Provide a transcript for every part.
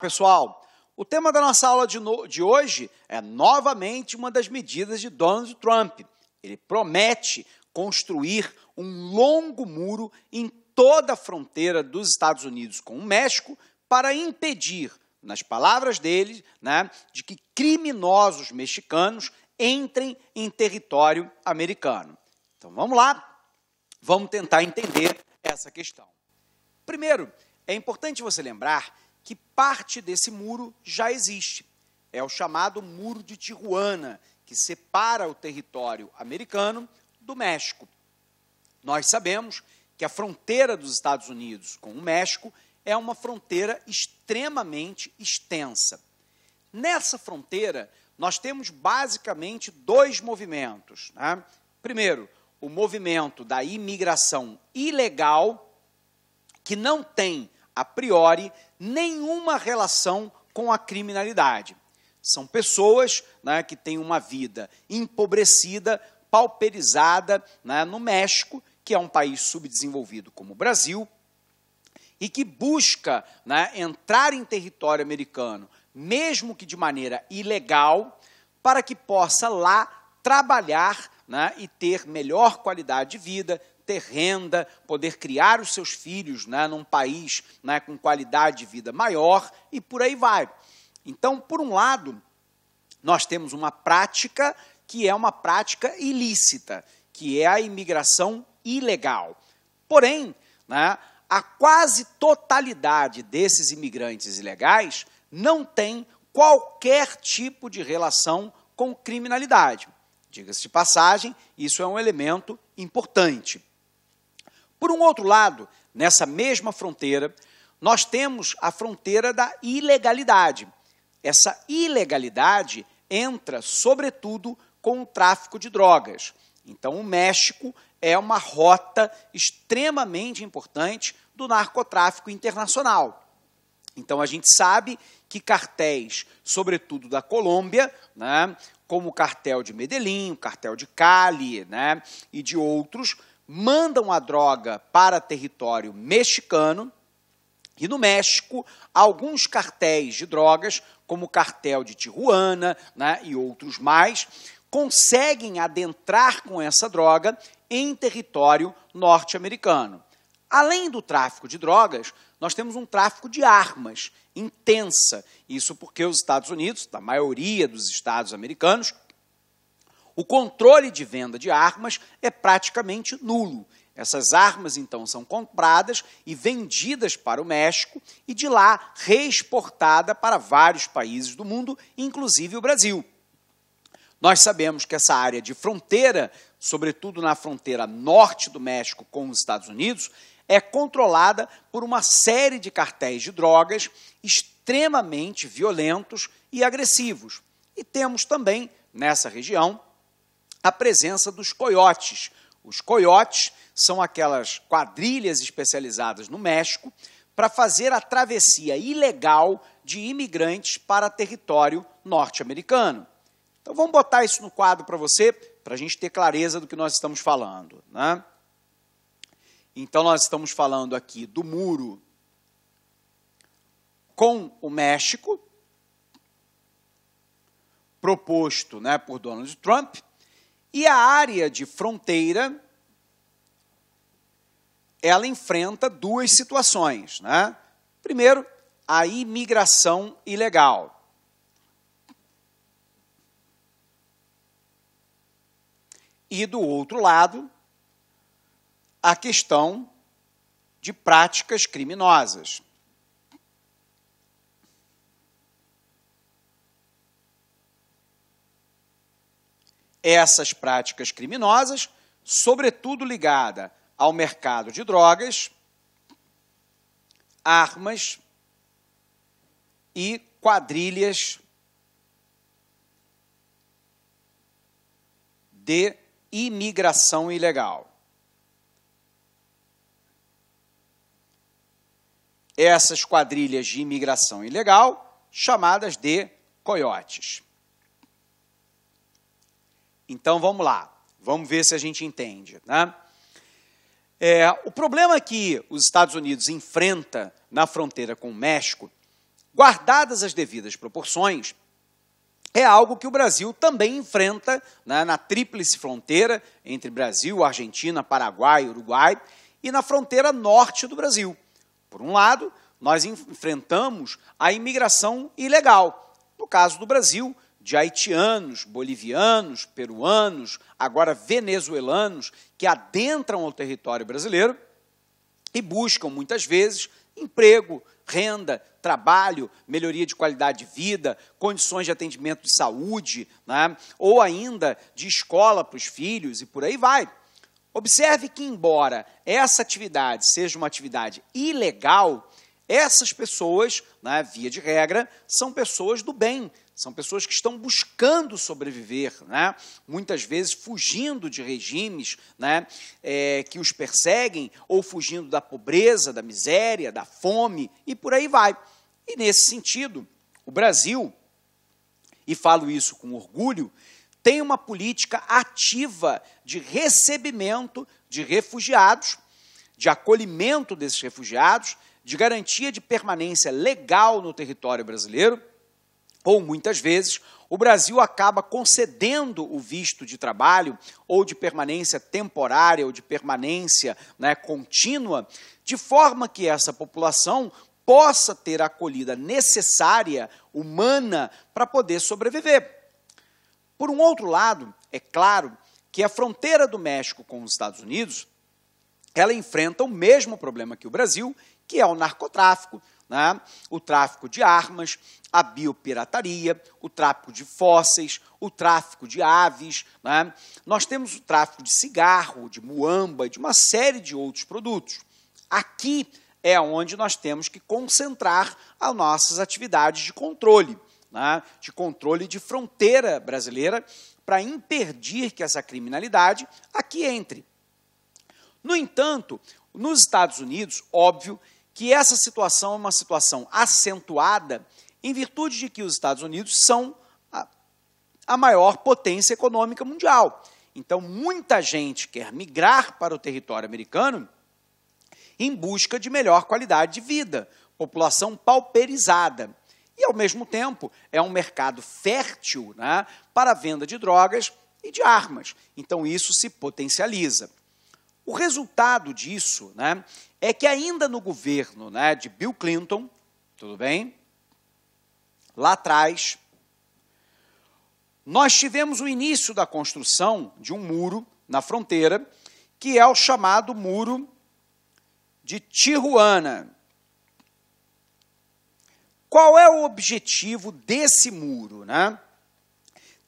pessoal, o tema da nossa aula de hoje é novamente uma das medidas de Donald Trump. Ele promete construir um longo muro em toda a fronteira dos Estados Unidos com o México para impedir, nas palavras dele, de que criminosos mexicanos entrem em território americano. Então vamos lá, vamos tentar entender essa questão. Primeiro, é importante você lembrar que parte desse muro já existe. É o chamado Muro de Tijuana, que separa o território americano do México. Nós sabemos que a fronteira dos Estados Unidos com o México é uma fronteira extremamente extensa. Nessa fronteira, nós temos basicamente dois movimentos. Primeiro, o movimento da imigração ilegal, que não tem, a priori, nenhuma relação com a criminalidade. São pessoas que têm uma vida empobrecida, pauperizada no México, que é um país subdesenvolvido como o Brasil, e que busca entrar em território americano, mesmo que de maneira ilegal, para que possa lá trabalhar e ter melhor qualidade de vida, ter renda, poder criar os seus filhos num país com qualidade de vida maior e por aí vai. Então, por um lado, nós temos uma prática que é uma prática ilícita, que é a imigração ilegal. Porém, a quase totalidade desses imigrantes ilegais não tem qualquer tipo de relação com criminalidade. Diga-se de passagem, isso é um elemento importante. Por um outro lado, nessa mesma fronteira, nós temos a fronteira da ilegalidade. Essa ilegalidade entra, sobretudo, com o tráfico de drogas. Então, o México é uma rota extremamente importante do narcotráfico internacional. Então, a gente sabe que cartéis, sobretudo da Colômbia, como o cartel de Medellín, o cartel de Cali e de outros, mandam a droga para território mexicano, e no México, alguns cartéis de drogas, como o cartel de Tijuana e outros mais, conseguem adentrar com essa droga em território norte-americano. Além do tráfico de drogas, nós temos um tráfico de armas intensa. Isso porque os Estados Unidos, da maioria dos estados americanos, o controle de venda de armas é praticamente nulo. Essas armas, então, são compradas e vendidas para o México e, de lá, reexportada para vários países do mundo, inclusive o Brasil. Nós sabemos que essa área de fronteira, sobretudo na fronteira norte do México com os Estados Unidos, é controlada por uma série de cartéis de drogas extremamente violentos e agressivos. E temos também, nessa região, a presença dos coiotes. Os coiotes são aquelas quadrilhas especializadas no México para fazer a travessia ilegal de imigrantes para território norte-americano. Então, vamos botar isso no quadro para você, para a gente ter clareza do que nós estamos falando. Então, nós estamos falando aqui do muro com o México, proposto por Donald Trump, e a área de fronteira, ela enfrenta duas situações. Primeiro, a imigração ilegal. E, do outro lado, a questão de práticas criminosas. Essas práticas criminosas, sobretudo ligada ao mercado de drogas, armas e quadrilhas de imigração ilegal. Essas quadrilhas de imigração ilegal, chamadas de coiotes. Então, vamos lá. Vamos ver se a gente entende. O problema que os Estados Unidos enfrenta na fronteira com o México Guardadas as devidas proporções, é algo que o Brasil também enfrenta, né, na tríplice fronteira entre Brasil, Argentina, Paraguai e Uruguai, e na fronteira norte do Brasil. Por um lado, nós enfrentamos a imigração ilegal. No caso do Brasil, de haitianos, bolivianos, peruanos, agora venezuelanos, que adentram ao território brasileiro e buscam, muitas vezes, emprego, renda, trabalho, melhoria de qualidade de vida, condições de atendimento de saúde, né, ou ainda de escola para os filhos e por aí vai. Observe que, embora essa atividade seja uma atividade ilegal, essas pessoas, né, via de regra, são pessoas do bem, são pessoas que estão buscando sobreviver, né, muitas vezes fugindo de regimes, né, que os perseguem, ou fugindo da pobreza, da miséria, da fome, e por aí vai. E, nesse sentido, o Brasil, e falo isso com orgulho, tem uma política ativa de recebimento de refugiados, de acolhimento desses refugiados, de garantia de permanência legal no território brasileiro, ou, muitas vezes, o Brasil acaba concedendo o visto de trabalho, ou de permanência temporária, ou de permanência, né, contínua, de forma que essa população possa ter a acolhida necessária, humana, para poder sobreviver. Por um outro lado, é claro que a fronteira do México com os Estados Unidos, ela enfrenta o mesmo problema que o Brasil, que é o narcotráfico, né? O tráfico de armas, a biopirataria, o tráfico de fósseis, o tráfico de aves, né? Nós temos o tráfico de cigarro, de muamba, de uma série de outros produtos. Aqui é onde nós temos que concentrar as nossas atividades de controle, né? De controle de fronteira brasileira, para impedir que essa criminalidade aqui entre. No entanto, nos Estados Unidos, óbvio que essa situação é uma situação acentuada em virtude de que os Estados Unidos são a maior potência econômica mundial. Então, muita gente quer migrar para o território americano em busca de melhor qualidade de vida, população pauperizada. E, ao mesmo tempo, é um mercado fértil, né, para a venda de drogas e de armas. Então, isso se potencializa. O resultado disso, né, é que ainda no governo, né, de Bill Clinton, tudo bem? Lá atrás, nós tivemos o início da construção de um muro na fronteira, que é o chamado Muro de Tijuana. Qual é o objetivo desse muro, né?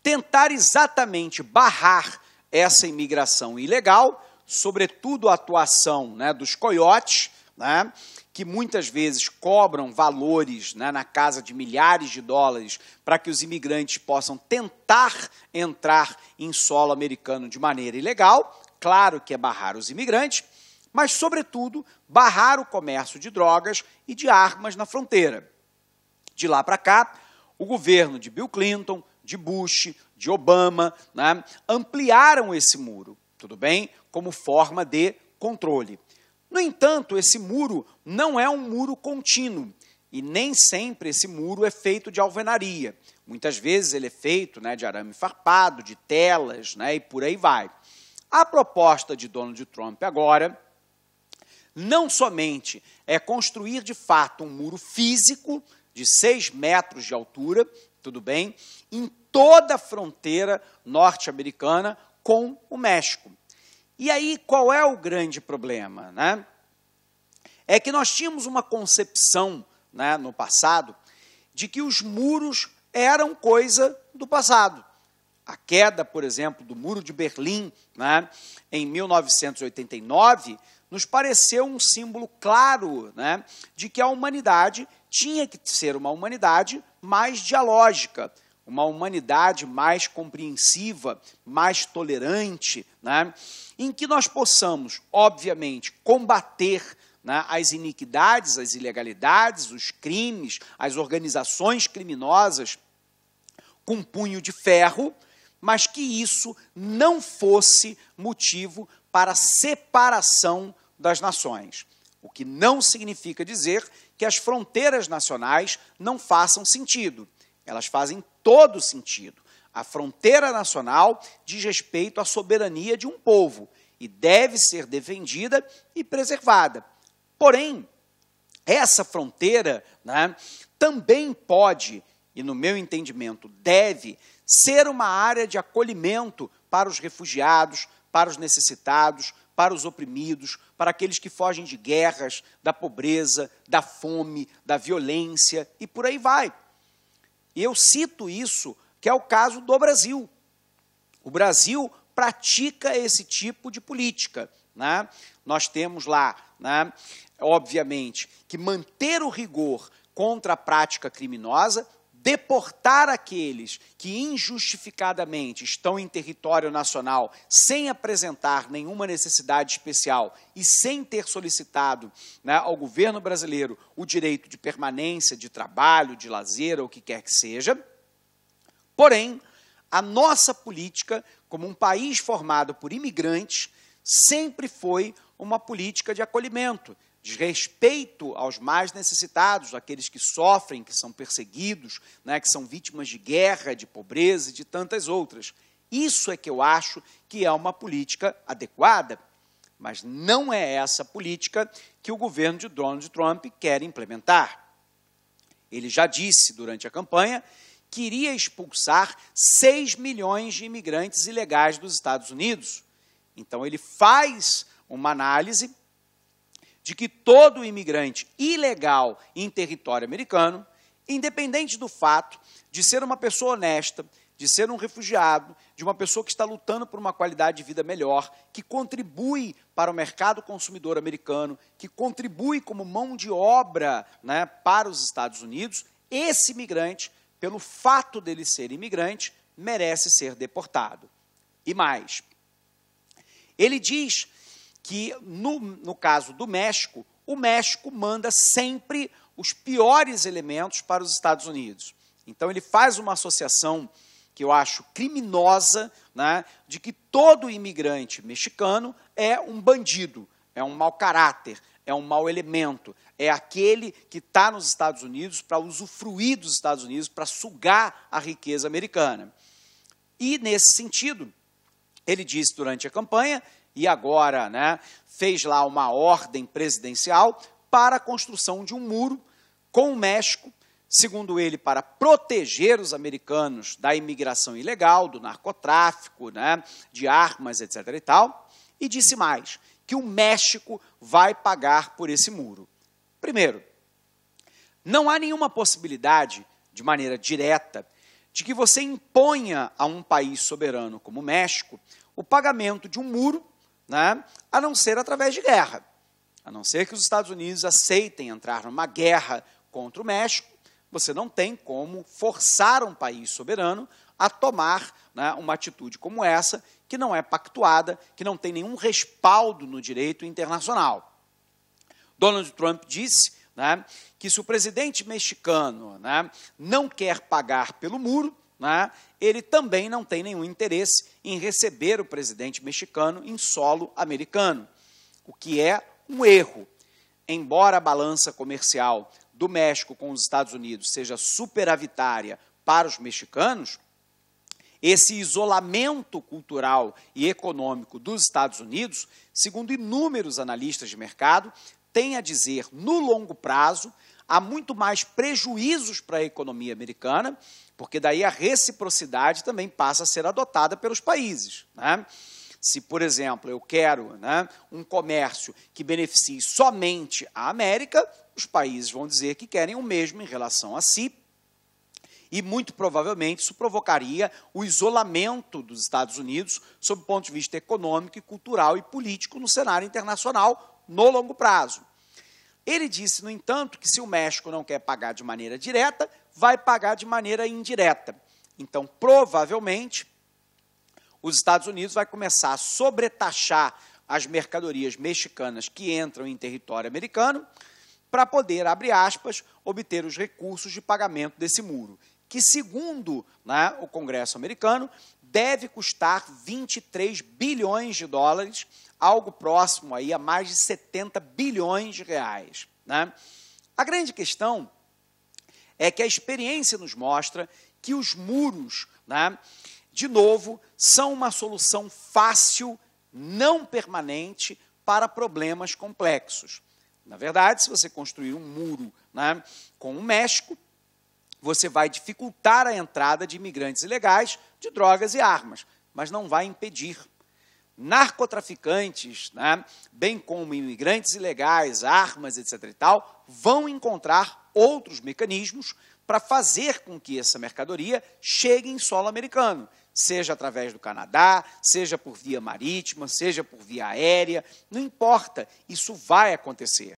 Tentar exatamente barrar essa imigração ilegal, sobretudo a atuação, né, dos coiotes, né, que muitas vezes cobram valores, né, na casa de milhares de dólares para que os imigrantes possam tentar entrar em solo americano de maneira ilegal. Claro que é barrar os imigrantes, mas, sobretudo, barrar o comércio de drogas e de armas na fronteira. De lá para cá, o governo de Bill Clinton, de Bush, de Obama, né, ampliaram esse muro, tudo bem? Como forma de controle. No entanto, esse muro não é um muro contínuo, e nem sempre esse muro é feito de alvenaria. Muitas vezes ele é feito, né, de arame farpado, de telas, né, e por aí vai. A proposta de Donald Trump agora não somente é construir de fato um muro físico de 6 metros de altura, tudo bem, em toda a fronteira norte-americana com o México. E aí, qual é o grande problema, né? É que nós tínhamos uma concepção, né, no passado, de que os muros eram coisa do passado. A queda, por exemplo, do Muro de Berlim, né, em 1989, nos pareceu um símbolo claro, né, de que a humanidade tinha que ser uma humanidade mais dialógica, uma humanidade mais compreensiva, mais tolerante, né, em que nós possamos, obviamente, combater, né, as iniquidades, as ilegalidades, os crimes, as organizações criminosas com punho de ferro, mas que isso não fosse motivo para a separação das nações. o que não significa dizer que as fronteiras nacionais não façam sentido. Elas fazem todo sentido. A fronteira nacional diz respeito à soberania de um povo e deve ser defendida e preservada. Porém, essa fronteira, né, também pode, e no meu entendimento deve, ser uma área de acolhimento para os refugiados, para os necessitados, para os oprimidos, para aqueles que fogem de guerras, da pobreza, da fome, da violência e por aí vai. E eu cito isso, que é o caso do Brasil. O Brasil pratica esse tipo de política, né? Nós temos lá, né, obviamente, que manter o rigor contra a prática criminosa, deportar aqueles que injustificadamente estão em território nacional sem apresentar nenhuma necessidade especial e sem ter solicitado, né, ao governo brasileiro o direito de permanência, de trabalho, de lazer, ou o que quer que seja. Porém, a nossa política, como um país formado por imigrantes, sempre foi uma política de acolhimento, de respeito aos mais necessitados, aqueles que sofrem, que são perseguidos, né, que são vítimas de guerra, de pobreza e de tantas outras. Isso é que eu acho que é uma política adequada, mas não é essa política que o governo de Donald Trump quer implementar. Ele já disse durante a campanha que iria expulsar 6 milhões de imigrantes ilegais dos Estados Unidos. Então, ele faz uma análise de que todo imigrante ilegal em território americano, independente do fato de ser uma pessoa honesta, de ser um refugiado, de uma pessoa que está lutando por uma qualidade de vida melhor, que contribui para o mercado consumidor americano, que contribui como mão de obra, né, para os Estados Unidos, esse imigrante, pelo fato dele ser imigrante, merece ser deportado. E mais, ele diz que, no caso do México, o México manda sempre os piores elementos para os Estados Unidos. Então, ele faz uma associação que eu acho criminosa, né, de que todo imigrante mexicano é um bandido, é um mau caráter, é um mau elemento, é aquele que está nos Estados Unidos para usufruir dos Estados Unidos, para sugar a riqueza americana. E, nesse sentido, ele disse durante a campanha, e agora, né, fez lá uma ordem presidencial para a construção de um muro com o México, segundo ele, para proteger os americanos da imigração ilegal, do narcotráfico, né, de armas, etc. e tal, e disse mais, que o México vai pagar por esse muro. Primeiro, não há nenhuma possibilidade, de maneira direta, de que você imponha a um país soberano como o México o pagamento de um muro, né, a não ser através de guerra. A não ser que os Estados Unidos aceitem entrar numa guerra contra o México, você não tem como forçar um país soberano a tomar, né, uma atitude como essa, que não é pactuada, que não tem nenhum respaldo no direito internacional. Donald Trump disse, né, que se o presidente mexicano, né, não quer pagar pelo muro, né, ele também não tem nenhum interesse em receber o presidente mexicano em solo americano, o que é um erro. Embora a balança comercial do México com os Estados Unidos seja superavitária para os mexicanos, esse isolamento cultural e econômico dos Estados Unidos, segundo inúmeros analistas de mercado, tem a dizer, no longo prazo, há muito mais prejuízos para a economia americana, porque daí a reciprocidade também passa a ser adotada pelos países, né? Se, por exemplo, eu quero, né, um comércio que beneficie somente a América, os países vão dizer que querem o mesmo em relação a si, e muito provavelmente isso provocaria o isolamento dos Estados Unidos sob o ponto de vista econômico, cultural e político no cenário internacional no longo prazo. Ele disse, no entanto, que se o México não quer pagar de maneira direta, vai pagar de maneira indireta. Então, provavelmente, os Estados Unidos vai começar a sobretaxar as mercadorias mexicanas que entram em território americano para poder, abre aspas, obter os recursos de pagamento desse muro, que, segundo, né, o Congresso americano, deve custar 23 bilhões de dólares, algo próximo aí a mais de 70 bilhões de reais, né? A grande questão é que a experiência nos mostra que os muros, né, de novo, são uma solução fácil, não permanente, para problemas complexos. Na verdade, se você construir um muro, né, com o México, você vai dificultar a entrada de imigrantes ilegais, de drogas e armas, mas não vai impedir. Narcotraficantes, né, bem como imigrantes ilegais, armas, etc. e tal, vão encontrar outros mecanismos para fazer com que essa mercadoria chegue em solo americano, seja através do Canadá, seja por via marítima, seja por via aérea, não importa, isso vai acontecer.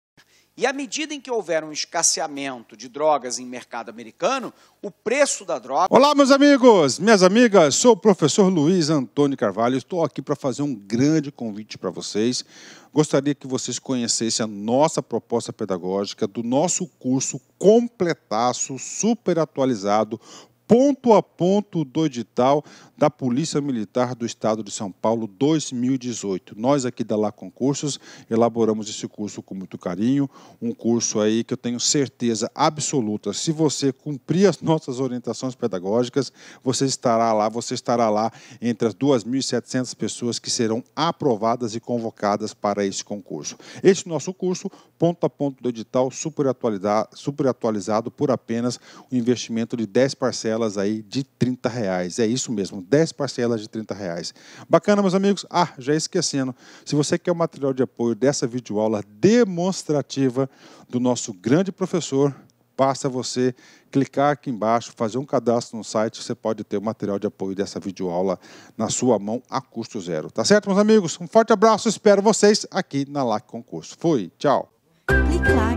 E à medida em que houver um escasseamento de drogas em mercado americano, o preço da droga... Olá, meus amigos, minhas amigas, sou o professor Luiz Antônio Carvalho, estou aqui para fazer um grande convite para vocês. Gostaria que vocês conhecessem a nossa proposta pedagógica do nosso curso completaço, super atualizado, ponto a ponto do edital da Polícia Militar do Estado de São Paulo 2018. Nós aqui da Lá Concursos elaboramos esse curso com muito carinho, um curso aí que eu tenho certeza absoluta, se você cumprir as nossas orientações pedagógicas, você estará lá entre as 2.700 pessoas que serão aprovadas e convocadas para esse concurso. Este nosso curso, ponto a ponto do edital, super atualizado por apenas um investimento de 10 parcelas aí de R$30. É isso mesmo, 10 parcelas de R$30. Bacana, meus amigos? Ah, já esquecendo, se você quer o material de apoio dessa videoaula demonstrativa do nosso grande professor, basta você clicar aqui embaixo, fazer um cadastro no site, você pode ter o material de apoio dessa videoaula na sua mão a custo zero. Tá certo, meus amigos? Um forte abraço, espero vocês aqui na LAC Concurso. Fui, tchau! Clique lá.